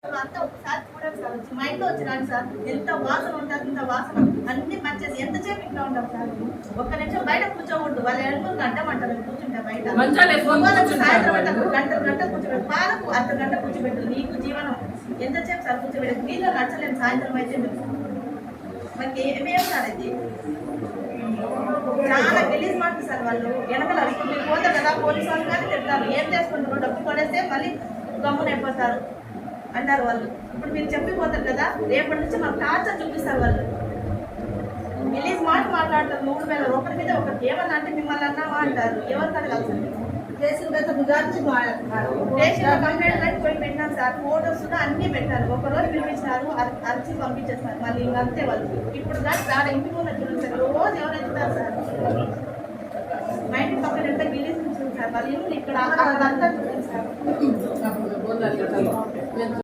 అంతా ఒకసారి చూడండి సార్, వచ్చి మా ఇంట్లో వచ్చి రాండి సార్. ఎంత వాసన ఉంటుంది, ఇంత వాసన అన్ని మంచిది. ఎంతసేపు ఇంట్లో ఉంటాం సార్, ఒక్క నిమిషం బయట కూర్చోకూడదు. వాళ్ళు ఎడుకుని అడ్డమంటారు కూర్చుంటే బయట. సాయంత్రం గంట కూర్చోబెట్టు, పాలకు అర్ధగంట కూర్చోబెట్టు. నీకు జీవనం ఎంతసేపు సార్ కూర్చోబెట్టు. వీళ్ళు నచ్చలేదు సాయంత్రం అయితే మనకి ఏమేమి సార్ ఇది చాలా గలీజ్ మాటలు సార్. వాళ్ళు వెనకల ఇప్పుడు మీరు పోతారు కదా, పోలీసు వాళ్ళు కానీ తిడతారు. ఏం చేసుకుంటారు, డబ్బు కొనేస్తే మళ్ళీ గమ్మున అయిపోతారు అంటారు వాళ్ళు. ఇప్పుడు మీరు చెప్పిపోతారు కదా, రేపటి నుంచి మాకు టార్చర్ చూపిస్తారు వాళ్ళు. గలీజ్ మాట మాట్లాడతారు. 3,000 రూపాయల మీద ఒకరికి ఏమన్నా అంటే మిమ్మల్ని అన్నావా అంటారు. ఎవరికి అడగాల్సింది? స్టేషన్లో కంప్లైంట్ పోయి పెట్టాను సార్. ఫోటోస్ అన్నీ పెట్టారు. ఒకరోజు పిలిపించినారు, అరిచి పంపించేస్తారు. మళ్ళీ ఇంకా అంతే వాళ్ళు. ఇప్పుడు కానీ చాలా ఇంటి ముందు చూడండి సార్, రోజు ఎవరు ఎత్తుతారు సార్. మా ఇంటి పక్కన ఎంత గిలీజ్ చూడండి సార్. వాళ్ళు ఇక్కడ అంతా చూడండి సార్.